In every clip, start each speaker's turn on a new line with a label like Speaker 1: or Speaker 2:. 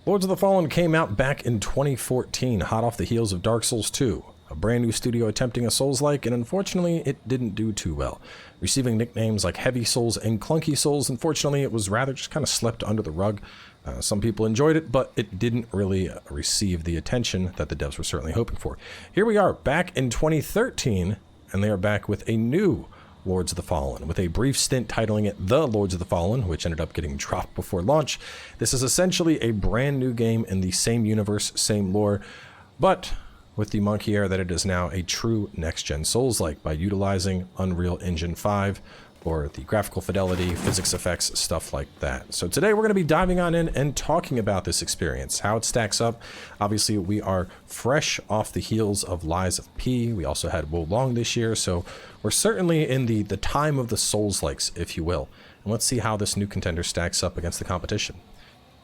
Speaker 1: Lords of the Fallen came out back in 2014, hot off the heels of Dark Souls 2, a brand new studio attempting a Souls-like, and unfortunately it didn't do too well. Receiving nicknames like Heavy Souls and Clunky Souls, unfortunately it was rather just kind of swept under the rug. Some people enjoyed it, but it didn't really receive the attention that the devs were certainly hoping for. Here we are, back in 2013, and they are back with a new Lords of the Fallen, with a brief stint titling it The Lords of the Fallen, which ended up getting dropped before launch. This is essentially a brand new game in the same universe, same lore, but with the monkey air that it is now a true next-gen Souls-like by utilizing Unreal Engine 5 or the graphical fidelity, physics effects, stuff like that. So today we're going to be diving on in and talking about this experience, how it stacks up. Obviously, we are fresh off the heels of Lies of P. We also had Wo Long this year, so we're certainly in the time of the Souls-likes, if you will. And let's see how this new contender stacks up against the competition.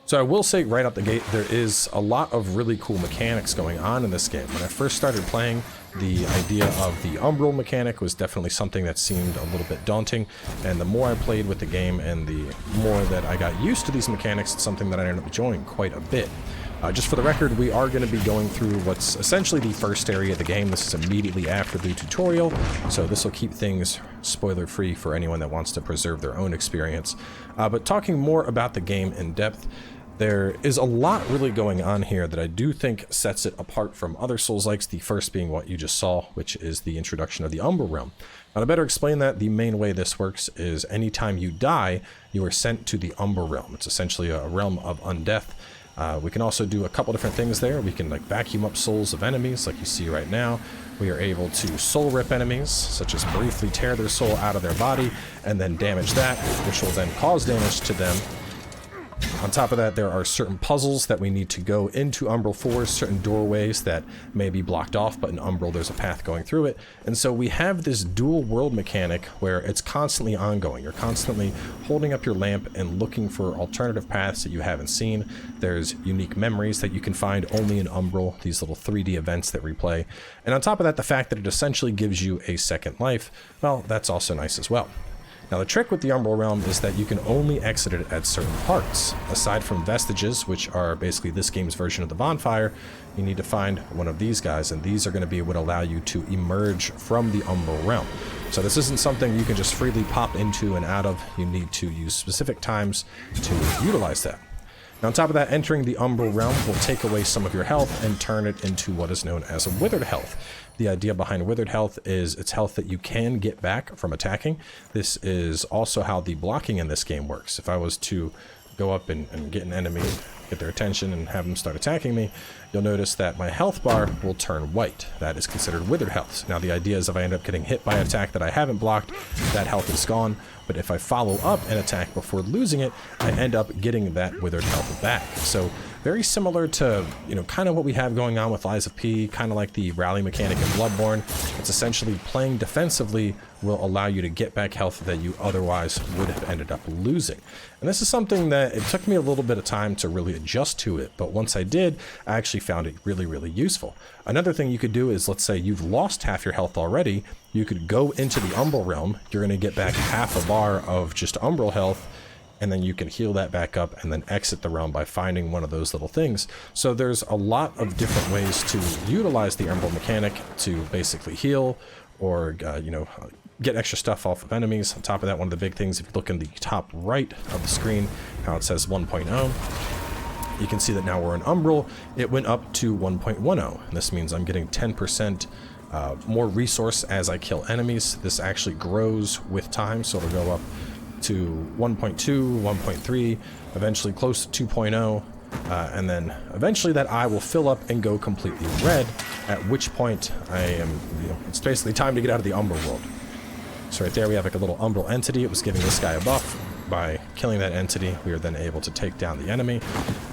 Speaker 1: So I will say right out the gate, there is a lot of really cool mechanics going on in this game. When I first started playing, the idea of the umbral mechanic was definitely something that seemed a little bit daunting, and the more I played with the game and the more that I got used to these mechanics, it's something that I ended up enjoying quite a bit. Just for the record, we are going to be going through what's essentially the first area of the game. This is immediately after the tutorial, so this will keep things spoiler-free for anyone that wants to preserve their own experience. But talking more about the game in depth, there is a lot really going on here that I do think sets it apart from other Souls-likes, the first being what you just saw, which is the introduction of the Umbral Realm. Now, to better explain that, the main way this works is anytime you die, you are sent to the Umbral Realm. It's essentially a realm of undeath. We can also do a couple different things there. We can vacuum up souls of enemies, like you see right now. We are able to soul rip enemies, such as briefly tear their soul out of their body, and then damage that, which will then cause damage to them. On top of that, there are certain puzzles that we need to go into Umbral for, certain doorways that may be blocked off, but in Umbral there's a path going through it. And so we have this dual world mechanic where it's constantly ongoing. You're constantly holding up your lamp and looking for alternative paths that you haven't seen. There's unique memories that you can find only in Umbral, these little 3D events that replay. And on top of that, the fact that it essentially gives you a second life, well, that's also nice as well. Now, the trick with the Umbral Realm is that you can only exit it at certain parts. Aside from vestiges, which are basically this game's version of the bonfire, you need to find one of these guys, and these are going to be what allow you to emerge from the Umbral Realm. So this isn't something you can just freely pop into and out of. You need to use specific times to utilize that. Now, on top of that, entering the Umbral Realm will take away some of your health and turn it into what is known as a withered health. The idea behind withered health is it's health that you can get back from attacking. This is also how the blocking in this game works. If I was to go up and get an enemy, get their attention, and have them start attacking me, you'll notice that my health bar will turn white. That is considered withered health. Now, the idea is if I end up getting hit by an attack that I haven't blocked, that health is gone. But if I follow up an attack before losing it, I end up getting that withered health back. So very similar to, kind of what we have going on with Lies of P, kind of like the rally mechanic in Bloodborne. It's essentially playing defensively will allow you to get back health that you otherwise would have ended up losing. And this is something that it took me a little bit of time to really adjust to it, but once I did, I actually found it really, really useful. Another thing you could do is, let's say you've lost half your health already, you could go into the Umbral Realm, you're going to get back half a bar of just Umbral health, and then you can heal that back up and then exit the realm by finding one of those little things. So there's a lot of different ways to utilize the Umbral mechanic to basically heal or, get extra stuff off of enemies. On top of that, one of the big things, if you look in the top right of the screen, how it says 1.0, you can see that now we're in Umbral. It went up to 1.10. And this means I'm getting 10% more resource as I kill enemies. This actually grows with time, so it'll go up to 1.2, 1.3, eventually close to 2.0, and then eventually that eye will fill up and go completely red, at which point I am, it's basically time to get out of the Umbral world. So right there we have a little Umbral entity. It was giving this guy a buff. By killing that entity, we are then able to take down the enemy.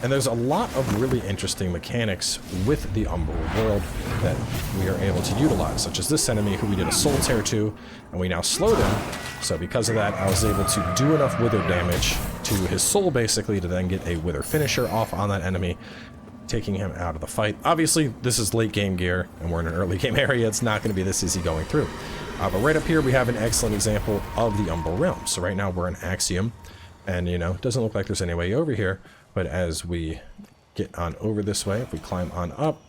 Speaker 1: And there's a lot of really interesting mechanics with the Umbral world that we are able to utilize, such as this enemy who we did a soul tear to, and we now slowed him. So because of that, I was able to do enough wither damage to his soul, basically, to then get a wither finisher off on that enemy, taking him out of the fight. Obviously, this is late game gear, and we're in an early game area. It's not going to be this easy going through. But right up here, we have an excellent example of the Umbral Realm. So right now, we're in Axiom, and, it doesn't look like there's any way over here, but as we get on over this way. If we climb on up,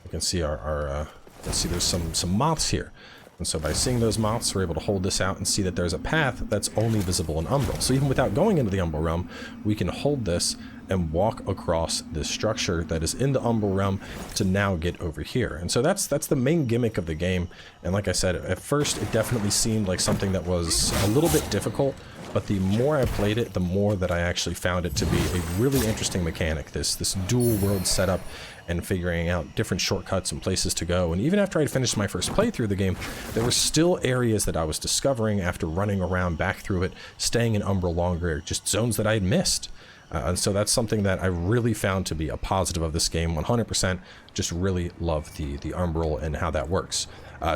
Speaker 1: you can see there's some moths here. And so by seeing those moths, we're able to hold this out and see that there's a path that's only visible in Umbral. So even without going into the Umbral realm, we can hold this and walk across this structure that is in the Umbral realm to now get over here. And so that's the main gimmick of the game. And like I said, at first it definitely seemed like something that was a little bit difficult, but the more I played it, the more that I actually found it to be a really interesting mechanic. This dual world setup and figuring out different shortcuts and places to go. And even after I'd finished my first playthrough of the game, there were still areas that I was discovering after running around back through it, staying in Umbral longer, just zones that I had missed. And so that's something that I really found to be a positive of this game, 100%. Just really love the Umbral and how that works.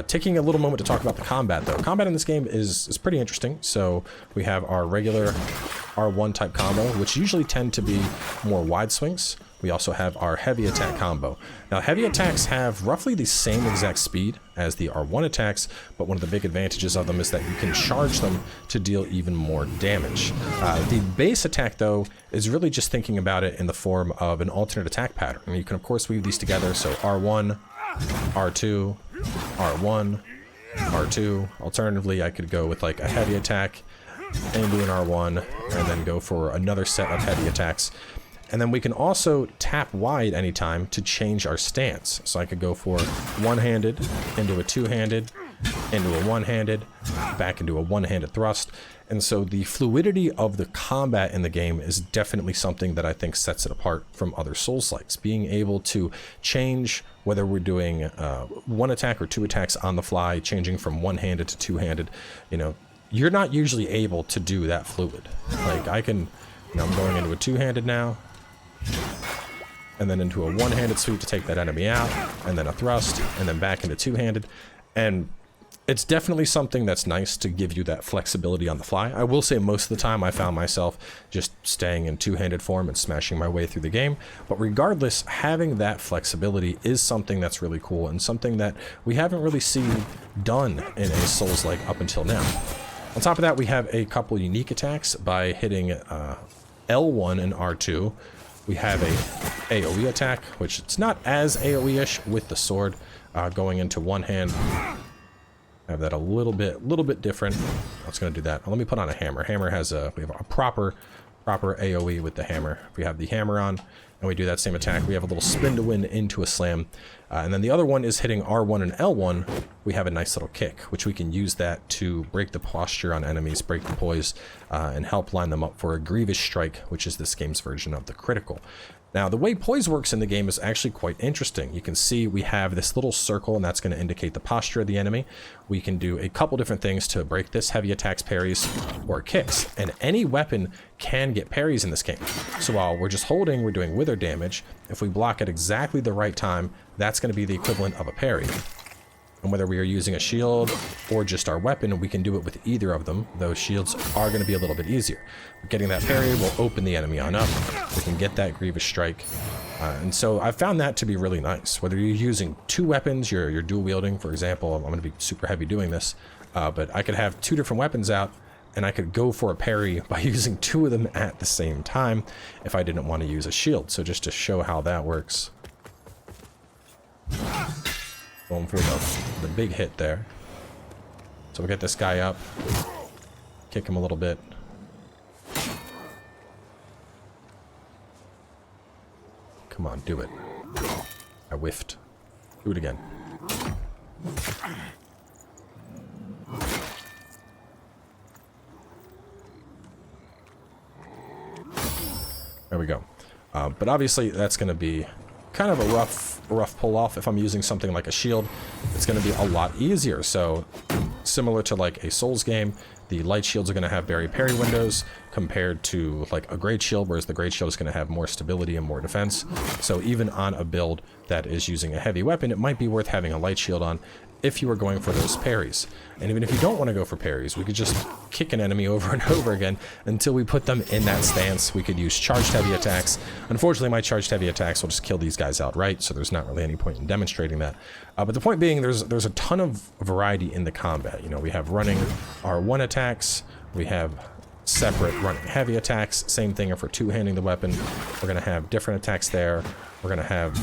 Speaker 1: Taking a little moment to talk about the combat, though. Combat in this game is pretty interesting. So we have our regular R1 type combo, which usually tend to be more wide swings. We also have our heavy attack combo. Now, heavy attacks have roughly the same exact speed as the R1 attacks, but one of the big advantages of them is that you can charge them to deal even more damage. The base attack, though, is really just thinking about it in the form of an alternate attack pattern. And you can, of course, weave these together. So R1, R2, R1, R2. Alternatively, I could go with like a heavy attack and do an R1, and then go for another set of heavy attacks. And then we can also tap wide anytime to change our stance. So I could go for one-handed, into a two-handed, into a one-handed, back into a one-handed thrust. And so the fluidity of the combat in the game is definitely something that I think sets it apart from other Souls-likes. Being able to change whether we're doing one attack or two attacks on the fly, changing from one-handed to two-handed, you know, you're not usually able to do that fluid. Like I can, you know, I'm going into a two-handed now, and then into a one-handed sweep to take that enemy out, and then a thrust, and then back into two-handed. And it's definitely something that's nice to give you that flexibility on the fly. I will say most of the time I found myself just staying in two-handed form and smashing my way through the game. But regardless, having that flexibility is something that's really cool and something that we haven't really seen done in a Souls-like up until now. On top of that, we have a couple unique attacks by hitting L1 and R2. We have a AoE attack, which it's not as AoE-ish with the sword going into one hand. I have that a little bit different. I was going to do that. Let me put on a hammer. Hammer has we have a proper AoE with the hammer. If we have the hammer on and we do that same attack, we have a little spin to win into a slam. And then the other one is hitting R1 and L1. We have a nice little kick, which we can use that to break the posture on enemies, break the poise, and help line them up for a grievous strike, which is this game's version of the critical. Now, the way poise works in the game is actually quite interesting. You can see we have this little circle, and that's going to indicate the posture of the enemy. We can do a couple different things to break this: heavy attacks, parries, or kicks. And any weapon can get parries in this game. So while we're just holding, we're doing wither damage. If we block at exactly the right time, that's going to be the equivalent of a parry. And whether we are using a shield or just our weapon, we can do it with either of them. Those shields are going to be a little bit easier. Getting that parry will open the enemy on up. We can get that grievous strike. And so I found that to be really nice. Whether you're using two weapons, you're dual wielding, for example, I'm going to be super heavy doing this, but I could have two different weapons out, and I could go for a parry by using two of them at the same time if I didn't want to use a shield. So just to show how that works. Going for the big hit there. So we'll get this guy up, kick him a little bit. Come on, do it. I whiffed. Do it again. There we go. But obviously that's going to be kind of a rough pull off. If I'm using something like a shield, it's going to be a lot easier. So similar to like a Souls game, the light shields are going to have very parry windows compared to like a great shield, whereas the great shield is going to have more stability and more defense. So even on a build that is using a heavy weapon, it might be worth having a light shield on if you are going for those parries. And even if you don't want to go for parries, we could just kick an enemy over and over again until we put them in that stance. We could use charged heavy attacks. Unfortunately, my charged heavy attacks will just kill these guys outright, so there's not really any point in demonstrating that. But the point being, there's a ton of variety in the combat. You know, we have running R1 attacks, we have separate running heavy attacks. Same thing for two-handing the weapon. We're going to have different attacks there. We're going to have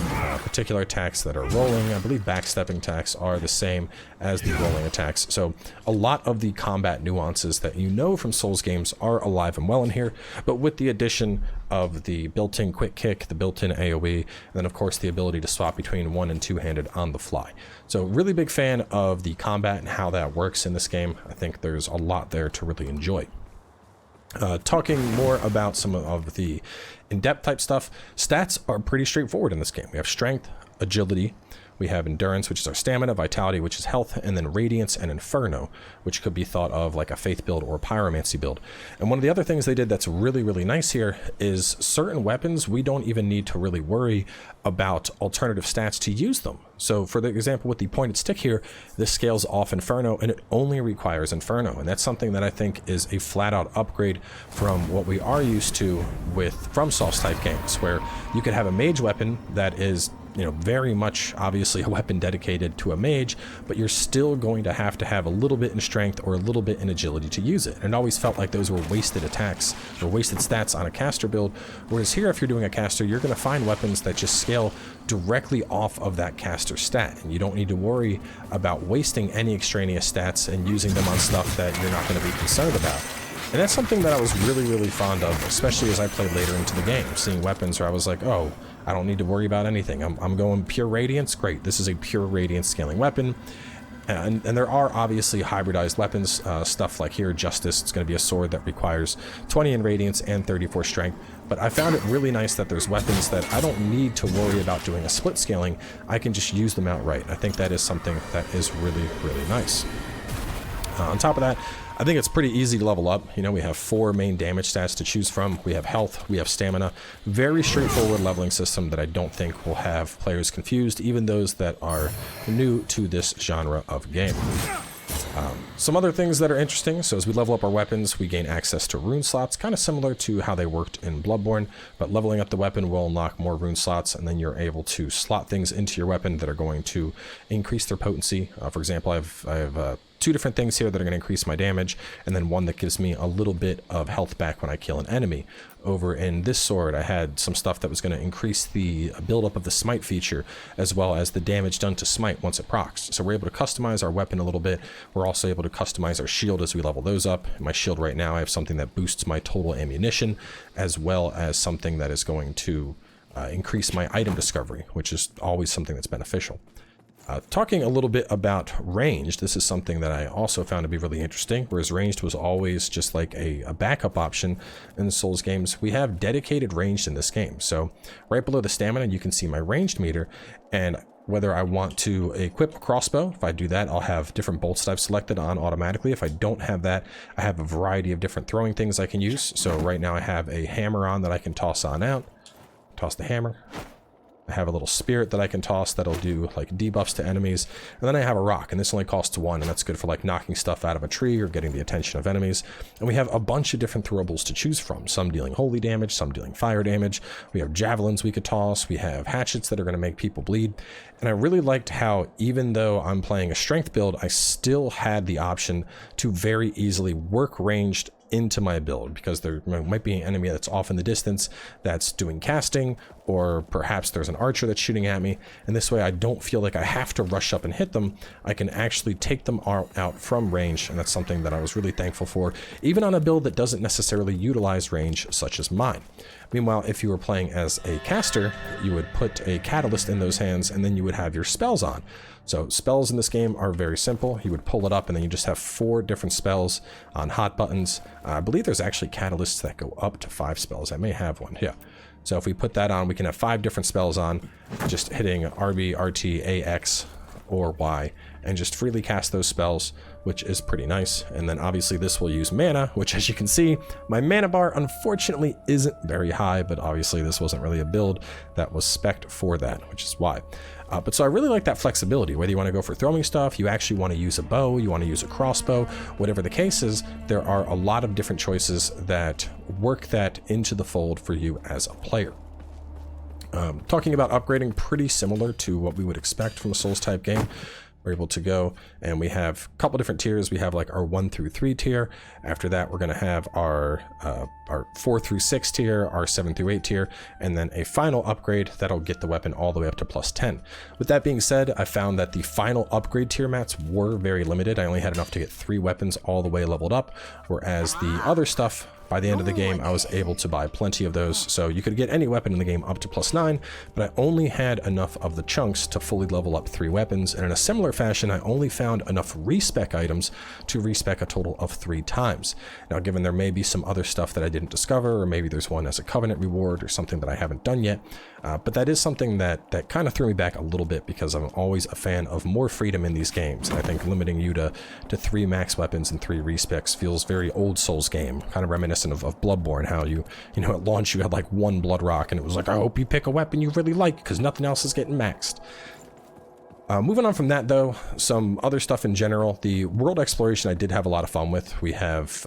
Speaker 1: particular attacks that are rolling. I believe backstepping attacks are the same as the rolling attacks. So a lot of the combat nuances that you know from Souls games are alive and well in here, but with the addition of the built-in quick kick, the built-in AoE, and then of course the ability to swap between one and two-handed on the fly. So really big fan of the combat and how that works in this game. I think there's a lot there to really enjoy. Talking more about some of the in-depth type stuff, stats are pretty straightforward in this game. We have strength, agility, we have endurance, which is our stamina, vitality, which is health, and then radiance and inferno, which could be thought of like a faith build or a pyromancy build. And one of the other things they did that's really, really nice here is certain weapons, we don't even need to really worry about alternative stats to use them. So for the example with the pointed stick here, this scales off Inferno and it only requires Inferno. And that's something that I think is a flat out upgrade from what we are used to with FromSoft's type games, where you could have a mage weapon that is, you know, very much obviously a weapon dedicated to a mage, but you're still going to have a little bit in strength or a little bit in agility to use it. And it always felt like those were wasted attacks or wasted stats on a caster build. Whereas here, if you're doing a caster, you're going to find weapons that just scale directly off of that caster stat, and you don't need to worry about wasting any extraneous stats and using them on stuff that you're not going to be concerned about. And that's something that I was really, really fond of, especially as I played later into the game, seeing weapons where I was like, oh, I don't need to worry about anything. I'm going pure radiance. Great, this is a pure radiance scaling weapon. And there are obviously hybridized weapons, stuff like here, Justice. It's going to be a sword that requires 20 in radiance and 34 strength. But I found it really nice that there's weapons that I don't need to worry about doing a split scaling. I can just use them outright. I think that is something that is really, really nice. On top of that, I think it's pretty easy to level up. You know, we have 4 main damage stats to choose from. We have health, we have stamina. Very straightforward leveling system that I don't think will have players confused, even those that are new to this genre of game. Some other things that are interesting. So as we level up our weapons, we gain access to rune slots, kind of similar to how they worked in Bloodborne, but leveling up the weapon will unlock more rune slots, and then you're able to slot things into your weapon that are going to increase their potency. For example, I have 2 different things here that are going to increase my damage, and then one that gives me a little bit of health back when I kill an enemy. Over in this sword, I had some stuff that was going to increase the buildup of the smite feature, as well as the damage done to smite once it procs. So we're able to customize our weapon a little bit. We're also able to customize our shield as we level those up. In my shield right now, I have something that boosts my total ammunition, as well as something that is going to increase my item discovery, which is always something that's beneficial. Talking a little bit about ranged, this is something that I also found to be really interesting, whereas ranged was always just like a backup option in the Souls games. We have dedicated ranged in this game. So right below the stamina, you can see my ranged meter, and whether I want to equip a crossbow, if I do that, I'll have different bolts that I've selected on automatically. If I don't have that, I have a variety of different throwing things I can use. So right now I have a hammer on that I can toss on out. Toss the hammer. I have a little spirit that I can toss that'll do like debuffs to enemies. And then I have a rock, and this only costs 1, and that's good for like knocking stuff out of a tree or getting the attention of enemies. And we have a bunch of different throwables to choose from, some dealing holy damage, some dealing fire damage. We have javelins we could toss. We have hatchets that are going to make people bleed. And I really liked how, even though I'm playing a strength build, I still had the option to very easily work ranged into my build, because there might be an enemy that's off in the distance that's doing casting, or perhaps there's an archer that's shooting at me, and this way I don't feel like I have to rush up and hit them. I can actually take them out from range, and that's something that I was really thankful for, even on a build that doesn't necessarily utilize range such as mine. Meanwhile, if you were playing as a caster, you would put a catalyst in those hands, and then you would have your spells on. So spells in this game are very simple. You would pull it up, and then you just have 4 different spells on hot buttons. I believe there's actually catalysts that go up to 5 spells. I may have one, yeah. So if we put that on, we can have 5 different spells on, just hitting RB, RT, AX, or Y, and just freely cast those spells, which is pretty nice. And then obviously this will use mana, which, as you can see, my mana bar unfortunately isn't very high, but obviously this wasn't really a build that was spec'd for that, which is why. But so I really like that flexibility, whether you want to go for throwing stuff, you actually want to use a bow, you want to use a crossbow, whatever the case is, there are a lot of different choices that work that into the fold for you as a player. Talking about upgrading, pretty similar to what we would expect from a Souls type game. we're able to go and we have a couple different tiers. We have like our 1 through 3 tier. After that, we're going to have our 4 through 6 tier, our 7 through 8 tier, and then a final upgrade that'll get the weapon all the way up to +10. With that being said, I found that the final upgrade tier mats were very limited. I only had enough to get 3 weapons all the way leveled up, whereas the other stuff, by the end of the game, I was able to buy plenty of those, so you could get any weapon in the game up to +9, but I only had enough of the chunks to fully level up 3 weapons, and in a similar fashion, I only found enough respec items to respec a total of 3 times. Now, given there may be some other stuff that I didn't discover, or maybe there's one as a Covenant reward or something that I haven't done yet, but that is something that kind of threw me back a little bit, because I'm always a fan of more freedom in these games, and I think limiting you to 3 max weapons and 3 respecs feels very old Souls game, kind of reminiscent of Bloodborne, how you know, at launch you had like 1 blood rock and it was like, I hope you pick a weapon you really like because nothing else is getting maxed. Moving on from that though, some other stuff in general. The world exploration I did have a lot of fun with. We have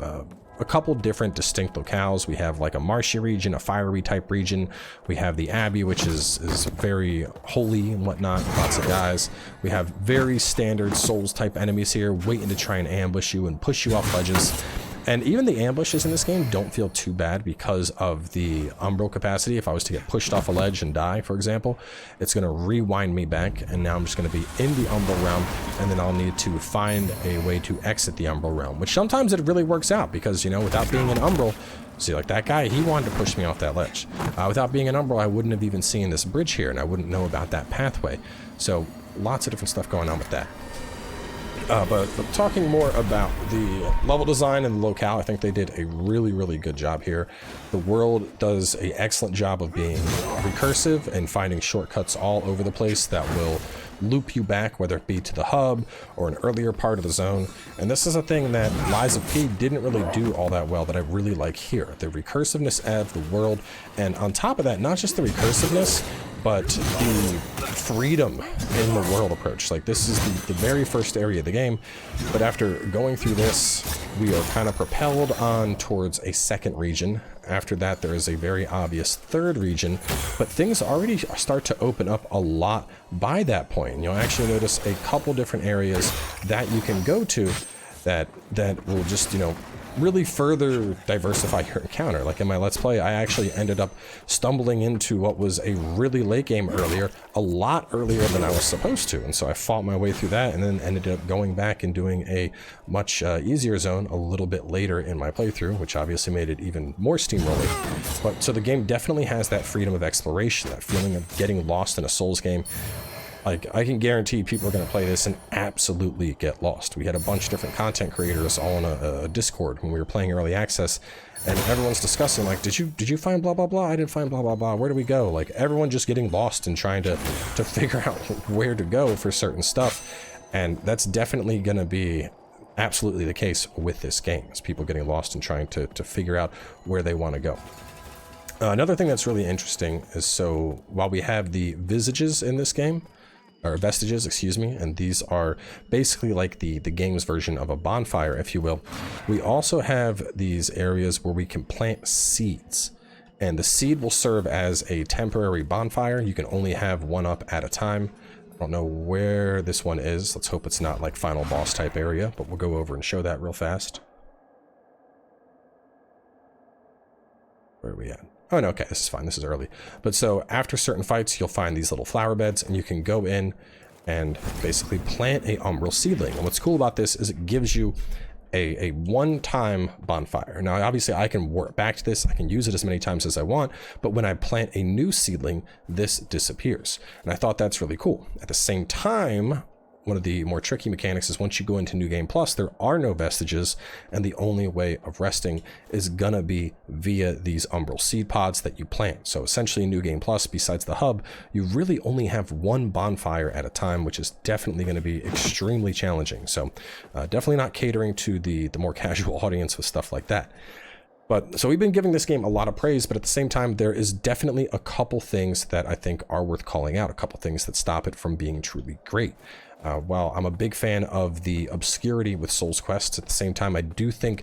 Speaker 1: a couple different distinct locales. We have like a marshy region, a fiery type region. We have the Abbey, which is very holy and whatnot, lots of guys. We have very standard Souls type enemies here waiting to try and ambush you and push you off ledges. And even the ambushes in this game don't feel too bad because of the umbral capacity. If I was to get pushed off a ledge and die, for example, it's going to rewind me back, and now I'm just going to be in the umbral realm, and then I'll need to find a way to exit the umbral realm, which sometimes it really works out because, you know, without being in umbral, see, like that guy, he wanted to push me off that ledge. Without being in umbral, I wouldn't have even seen this bridge here, and I wouldn't know about that pathway. So lots of different stuff going on with that. But talking more about the level design and the locale, I think they did a really, really good job here. The world does an excellent job of being recursive and finding shortcuts all over the place that will loop you back, whether it be to the hub or an earlier part of the zone. And this is a thing that Lies of P didn't really do all that well that I really like here. The recursiveness of the world, and on top of that, not just the recursiveness, but the freedom in the world approach. Like, this is the very first area of the game, but after going through this, we are kind of propelled on towards a second region. After that, there is a very obvious third region, but things already start to open up a lot by that point. You'll actually notice a couple different areas that you can go to that will just, you know, really further diversify your encounter. Like in my Let's Play, I actually ended up stumbling into what was a really late game earlier, a lot earlier than I was supposed to, and so I fought my way through that and then ended up going back and doing a much easier zone a little bit later in my playthrough, which obviously made it even more steamrolling. But so the game definitely has that freedom of exploration, that feeling of getting lost in a Souls game. Like, I can guarantee people are going to play this and absolutely get lost. We had a bunch of different content creators all in a Discord when we were playing early access, and everyone's discussing, like, did you find blah blah blah? I didn't find blah blah blah. Where do we go? Like, everyone just getting lost and trying to figure out where to go for certain stuff, and that's definitely going to be absolutely the case with this game. Is people getting lost and trying to figure out where they want to go. Another thing that's really interesting is, so while we have the visages in this game, or vestiges, excuse me, and these are basically like the game's version of a bonfire, if you will. We also have these areas where we can plant seeds, and the seed will serve as a temporary bonfire. You can only have one up at a time. I don't know where this one is. Let's hope it's not like final boss type area, but we'll go over and show that real fast. Where are we at? Oh, no, okay, this is fine. This is early. But so after certain fights, you'll find these little flower beds, and you can go in and basically plant a umbral seedling. And what's cool about this is it gives you a one-time bonfire. Now, obviously, I can work back to this. I can use it as many times as I want, but when I plant a new seedling, this disappears. And I thought that's really cool. At the same time, one of the more tricky mechanics is once you go into New Game Plus, there are no vestiges, and the only way of resting is gonna be via these umbral seed pods that you plant. So essentially in New Game Plus, besides the hub, you really only have one bonfire at a time, which is definitely gonna be extremely challenging. So definitely not catering to the more casual audience with stuff like that. But so we've been giving this game a lot of praise, but at the same time, there is definitely a couple things that I think are worth calling out, a couple things that stop it from being truly great. While I'm a big fan of the obscurity with Souls quests, at the same time, I do think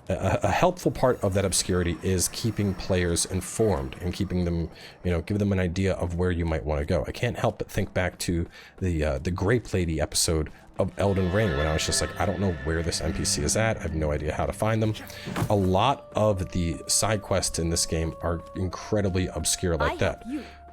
Speaker 1: a helpful part of that obscurity is keeping players informed and keeping them, give them an idea of where you might want to go. I can't help but think back to the Grape Lady episode of Elden Ring when I was just like, I don't know where this NPC is at. I have no idea how to find them. A lot of the side quests in this game are incredibly obscure like that.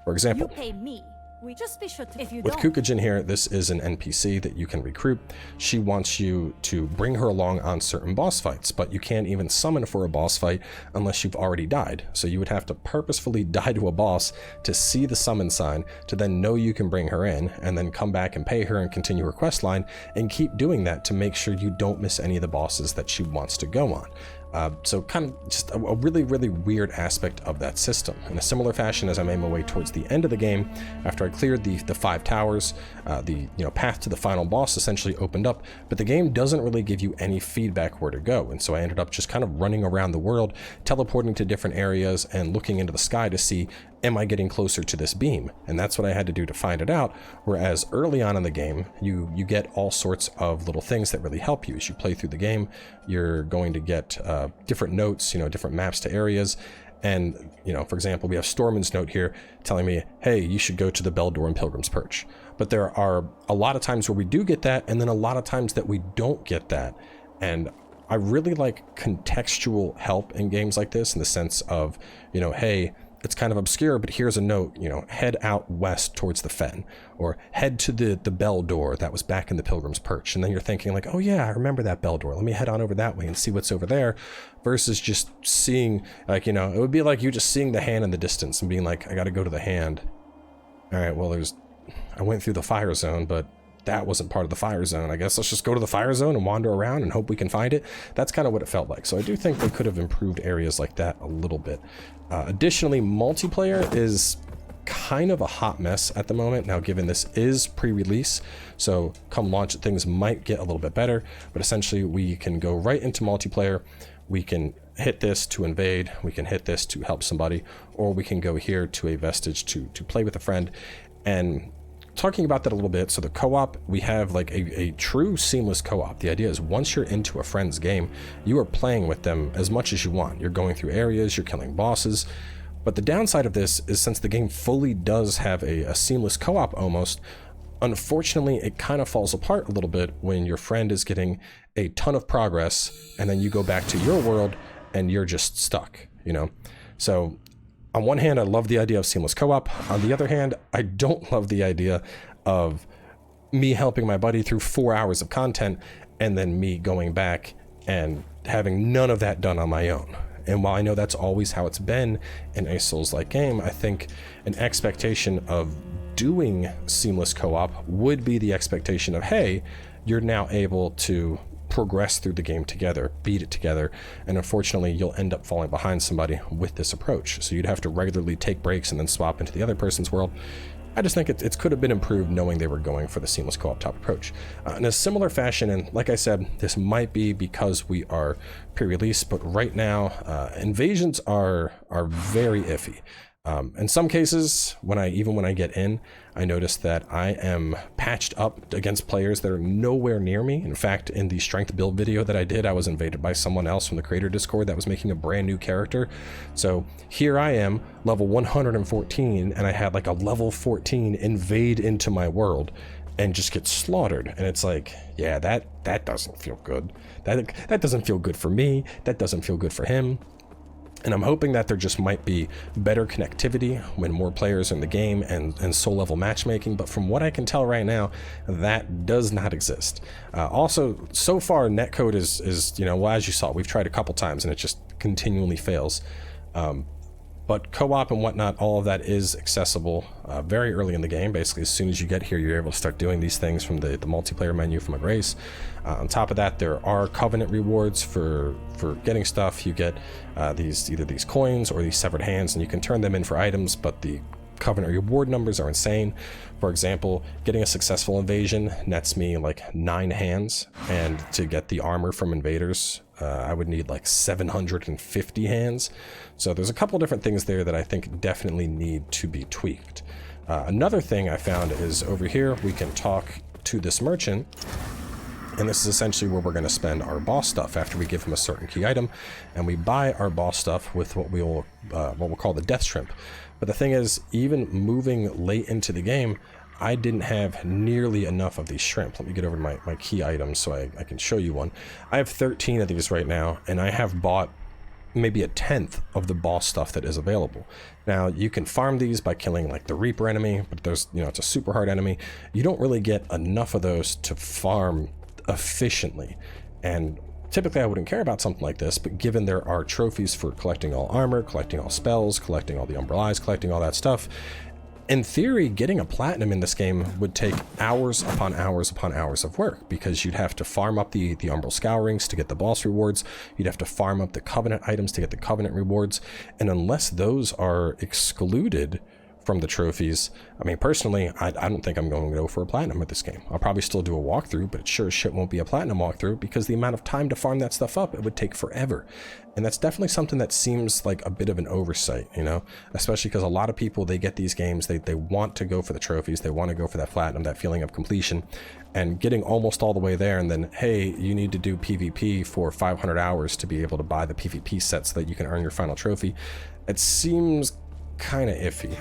Speaker 1: For example,
Speaker 2: you pay me. We just be sure to, if you
Speaker 1: with
Speaker 2: don't.
Speaker 1: Kukujin here, this is an NPC that you can recruit. She wants you to bring her along on certain boss fights, but you can't even summon for a boss fight unless you've already died. So you would have to purposefully die to a boss to see the summon sign, to then know you can bring her in, and then come back and pay her and continue her quest line, and keep doing that to make sure you don't miss any of the bosses that she wants to go on. So kind of just a really, really weird aspect of that system. In a similar fashion, as I made my way towards the end of the game, after I cleared the 5 towers, the path to the final boss essentially opened up, but the game doesn't really give you any feedback where to go. And so I ended up just kind of running around the world, teleporting to different areas and looking into the sky to see, am I getting closer to this beam? And that's what I had to do to find it out. Whereas early on in the game, you get all sorts of little things that really help you. As you play through the game, you're going to get different notes, different maps to areas. And, for example, we have Storman's note here telling me, hey, you should go to the Bell Door in Pilgrim's Perch. But there are a lot of times where we do get that, and then a lot of times that we don't get that. And I really like contextual help in games like this, in the sense of, hey, it's kind of obscure, but here's a note, head out west towards the fen, or head to the Bell Door that was back in the Pilgrim's Perch. And then you're thinking like, oh yeah, I remember that Bell Door. Let me head on over that way and see what's over there, versus just seeing, like, it would be like you just seeing the hand in the distance and being like, I got to go to the hand. All right, well, I went through the fire zone, but that wasn't part of the fire zone. I guess let's just go to the fire zone and wander around and hope we can find it. That's kind of what it felt like. So I do think they could have improved areas like that a little bit. Additionally, multiplayer is kind of a hot mess at the moment. Now, given this is pre-release, so come launch, things might get a little bit better, but essentially we can go right into multiplayer. We can hit this to invade, we can hit this to help somebody, or we can go here to a vestige to play with a friend. And talking about that a little bit, so the co-op, we have like a true seamless co-op. The idea is once you're into a friend's game, you are playing with them as much as you want. You're going through areas, you're killing bosses. But the downside of this is, since the game fully does have a seamless co-op almost, unfortunately it kind of falls apart a little bit when your friend is getting a ton of progress and then you go back to your world and you're just stuck, So on one hand, I love the idea of seamless co-op. On the other hand, I don't love the idea of me helping my buddy through 4 hours of content and then me going back and having none of that done on my own. And while I know that's always how it's been in a Souls-like game, I think an expectation of doing seamless co-op would be the expectation of, hey, you're now able to progress through the game together, beat it together, and unfortunately you'll end up falling behind somebody with this approach. So you'd have to regularly take breaks and then swap into the other person's world. I just think it could have been improved knowing they were going for the seamless co-op type approach. In a similar fashion, and like I said, this might be because we are pre-release, but right now invasions are very iffy. In some cases, when I get in, I notice that I am patched up against players that are nowhere near me. In fact, in the strength build video that I did, I was invaded by someone else from the creator Discord that was making a brand new character. So here I am, level 114, and I had like a level 14 invade into my world and just get slaughtered. And it's like, yeah, that doesn't feel good. That doesn't feel good for me. That doesn't feel good for him. And I'm hoping that there just might be better connectivity when more players are in the game and soul level matchmaking, but from what I can tell right now, that does not exist. Also, so far netcode is well, as you saw, we've tried a couple times and it just continually fails. But co-op and whatnot, all of that is accessible very early in the game. Basically, as soon as you get here, you're able to start doing these things from the multiplayer menu from a grace. On top of that, there are covenant rewards for getting stuff. You get either these coins or these severed hands, and you can turn them in for items, but the covenant reward numbers are insane. For example, getting a successful invasion nets me like 9 hands, and to get the armor from invaders, I would need like 750 hands. So there's a couple different things there that I think definitely need to be tweaked. Another thing I found is over here, we can talk to this merchant, And this is essentially where we're going to spend our boss stuff after we give him a certain key item, and we buy our boss stuff with what we'll call the death shrimp. But the thing is, even moving late into the game, I didn't have nearly enough of these shrimp. Let me get over to my key items so I can show you one. I have 13 of these right now, and I have bought maybe a 10th of the boss stuff that is available. Now, you can farm these by killing like the Reaper enemy, but there's, it's a super hard enemy. You don't really get enough of those to farm efficiently. And typically I wouldn't care about something like this, but given there are trophies for collecting all armor, collecting all spells, collecting all the Umbral Eyes, collecting all that stuff, in theory, getting a platinum in this game would take hours upon hours upon hours of work, because you'd have to farm up the Umbral Scourings to get the boss rewards, you'd have to farm up the Covenant items to get the Covenant rewards, and unless those are excluded from the trophies, I mean, personally, I don't think I'm going to go for a platinum with this game. I'll probably still do a walkthrough, but it sure as shit won't be a platinum walkthrough, because the amount of time to farm that stuff up, it would take forever. And that's definitely something that seems like a bit of an oversight, especially because a lot of people, they get these games, they want to go for the trophies, they want to go for that platinum, that feeling of completion, and getting almost all the way there, and then, hey, you need to do PvP for 500 hours to be able to buy the PvP set so that you can earn your final trophy. It seems kind of iffy.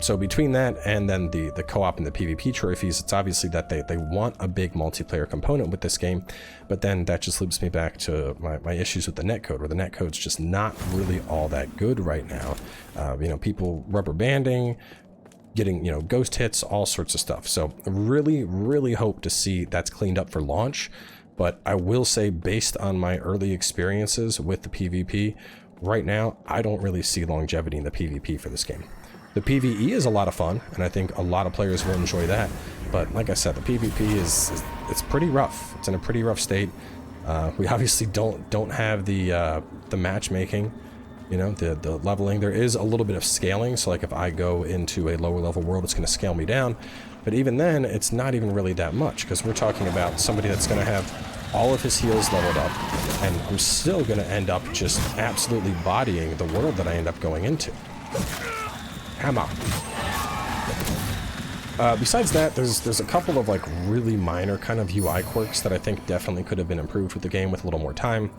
Speaker 1: So between that and then the co-op and the PvP trophies, it's obviously that they want a big multiplayer component with this game, but then that just loops me back to my issues with the netcode, where the netcode's just not really all that good right now. People rubber banding, getting, ghost hits, all sorts of stuff. So really hope to see that's cleaned up for launch. But I will say, based on my early experiences with the PvP, right now, I don't really see longevity in the PvP for this game. The PvE is a lot of fun, and I think a lot of players will enjoy that. But like I said, the PvP it's pretty rough. It's in a pretty rough state. We obviously don't have the matchmaking, the leveling. There is a little bit of scaling, so like if I go into a lower level world, it's going to scale me down. But even then, it's not even really that much, because we're talking about somebody that's going to have all of his heals leveled up, and I'm still going to end up just absolutely bodying the world that I end up going into. Hammer. Besides that, there's a couple of like really minor kind of UI quirks that I think definitely could have been improved with the game with a little more time.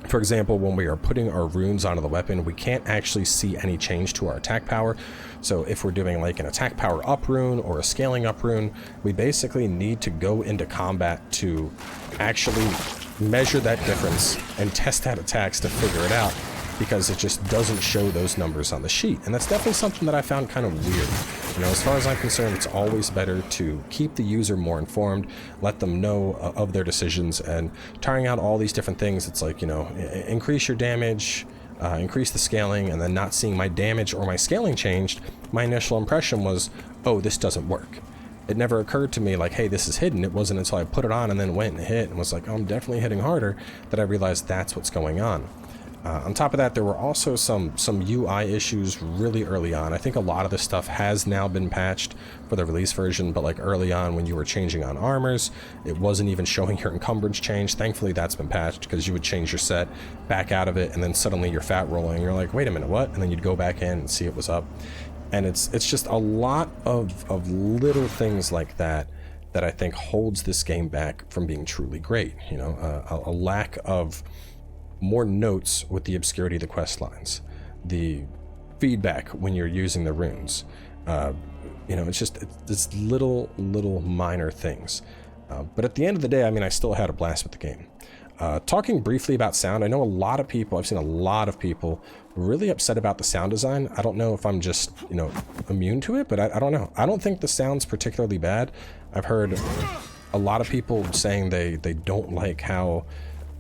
Speaker 1: For example, when we are putting our runes onto the weapon, we can't actually see any change to our attack power. So if we're doing like an attack power up rune or a scaling up rune, we basically need to go into combat to actually measure that difference and test out attacks to figure it out, because it just doesn't show those numbers on the sheet. And that's definitely something that I found kind of weird. As far as I'm concerned, it's always better to keep the user more informed, let them know of their decisions, and trying out all these different things. It's like, increase your damage, increase the scaling, and then not seeing my damage or my scaling changed, my initial impression was, oh, this doesn't work. It never occurred to me like, hey, this is hidden. It wasn't until I put it on and then went and hit and was like, oh, I'm definitely hitting harder, that I realized that's what's going on. On top of that, there were also some UI issues really early on. I think a lot of this stuff has now been patched for the release version, but like early on when you were changing on armors, it wasn't even showing your encumbrance change. Thankfully, that's been patched, because you would change your set, back out of it, and then suddenly you're fat rolling. You're like, wait a minute, what? And then you'd go back in and see it was up. And it's just a lot of little things like that I think holds this game back from being truly great. A lack of more notes with the obscurity of the quest lines, the feedback when you're using the runes. It's little minor things. But at the end of the day, I mean, I still had a blast with the game. Talking briefly about sound, I know a lot of people, I've seen a lot of people really upset about the sound design. I don't know if I'm just, immune to it, but I don't know. I don't think the sound's particularly bad. I've heard a lot of people saying they don't like how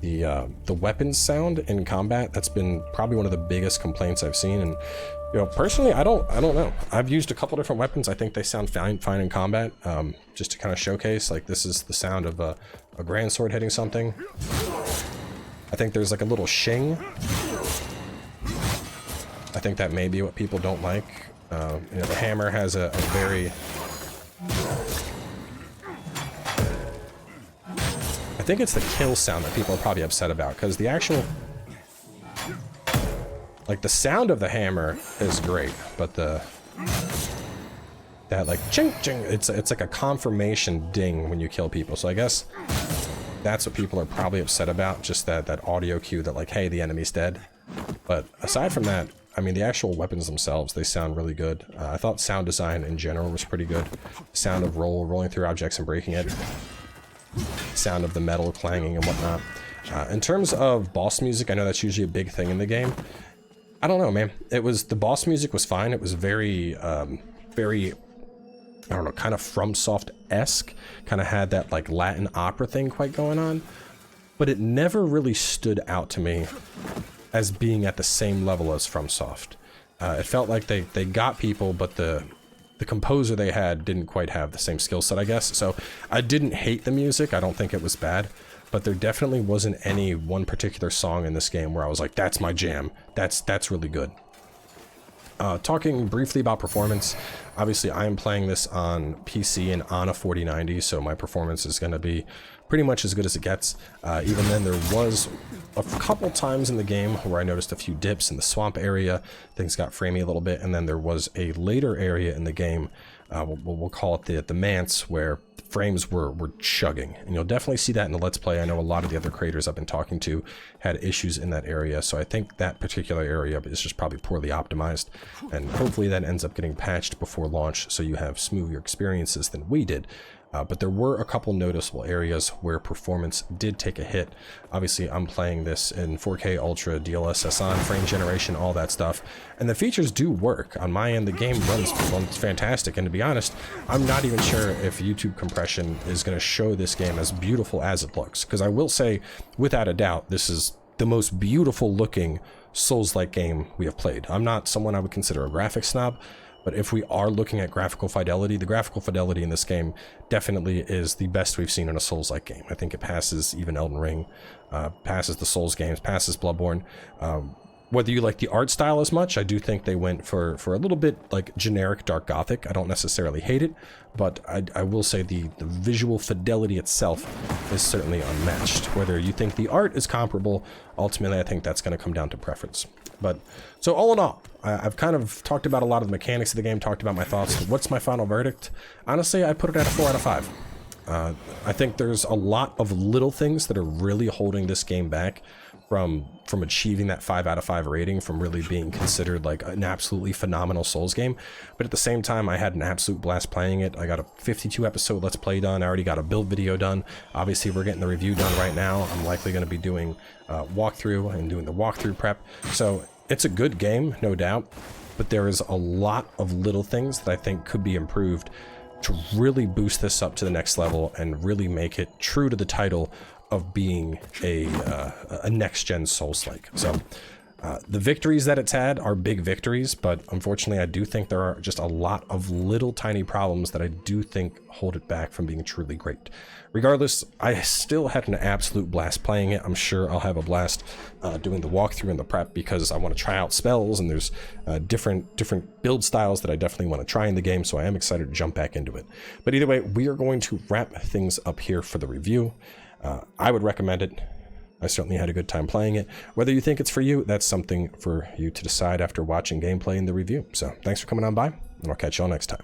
Speaker 1: the weapons sound in combat. That's been probably one of the biggest complaints I've seen. And personally, I don't know. I've used a couple different weapons. I think they sound fine in combat. Just to kind of showcase, like, this is the sound of a grand sword hitting something. I think there's like a little shing. I think that may be what people don't like. The hammer has a very... I think it's the kill sound that people are probably upset about, because the actual... like, the sound of the hammer is great, but the that like ching ching. It's like a confirmation ding when you kill people. So I guess that's what people are probably upset about, just that audio cue that like, hey, the enemy's dead. But aside from that, I mean, the actual weapons themselves, they sound really good. I thought sound design in general was pretty good. The sound of rolling through objects and breaking it. Sound of the metal clanging and whatnot. In terms of boss music, I know that's usually a big thing in the game. I don't know, man. The boss music was fine. It was very, very, I don't know, kind of FromSoft-esque. Kind of had that like Latin opera thing quite going on. But it never really stood out to me as being at the same level as FromSoft. It felt like they got people, but the composer they had didn't quite have the same skill set, I guess. So I didn't hate the music. I don't think it was bad, but there definitely wasn't any one particular song in this game where I was like, that's my jam. That's really good. Talking briefly about performance, obviously I am playing this on PC and on a 4090, so my performance is going to be pretty much as good as it gets. Even then, there was a couple times in the game where I noticed a few dips in the swamp area. Things got framey a little bit, and then there was a later area in the game, we'll call it the manse, where frames were chugging, and you'll definitely see that in the Let's Play. I know a lot of the other creators I've been talking to had issues in that area, so I think that particular area is just probably poorly optimized, and hopefully that ends up getting patched before launch so you have smoother experiences than we did. But there were a couple noticeable areas where performance did take a hit. Obviously, I'm playing this in 4K Ultra, DLSS on, frame generation, all that stuff. And the features do work. On my end, the game runs fantastic. And to be honest, I'm not even sure if YouTube compression is going to show this game as beautiful as it looks. Because I will say, without a doubt, this is the most beautiful looking Souls-like game we have played. I'm not someone I would consider a graphics snob, but if we are looking at graphical fidelity, the graphical fidelity in this game definitely is the best we've seen in a Souls-like game. I think it passes even Elden Ring, passes the Souls games, passes Bloodborne. Whether you like the art style as much, I do think they went for a little bit like generic Dark Gothic. I don't necessarily hate it, but I will say the visual fidelity itself is certainly unmatched. Whether you think the art is comparable, ultimately I think that's going to come down to preference. But so all in all, I've kind of talked about a lot of the mechanics of the game, talked about my thoughts. What's my final verdict? Honestly, I put it at a 4 out of 5. I think there's a lot of little things that are really holding this game back from achieving that 5 out of 5 rating, from really being considered like an absolutely phenomenal Souls game. But at the same time, I had an absolute blast playing it. I got a 52 episode Let's Play done. I already got a build video done. Obviously, we're getting the review done right now. I'm likely going to be doing walkthrough and doing the walkthrough prep. So it's a good game, no doubt, but there is a lot of little things that I think could be improved to really boost this up to the next level and really make it true to the title of being a next-gen Souls-like. So the victories that it's had are big victories, but unfortunately I do think there are just a lot of little tiny problems that I do think hold it back from being truly great. Regardless, I still had an absolute blast playing it. I'm sure I'll have a blast doing the walkthrough and the prep, because I want to try out spells, and there's different build styles that I definitely want to try in the game, so I am excited to jump back into it. But either way, we are going to wrap things up here for the review. I would recommend it. I certainly had a good time playing it. Whether you think it's for you, that's something for you to decide after watching gameplay and the review. So thanks for coming on by, and I'll catch you all next time.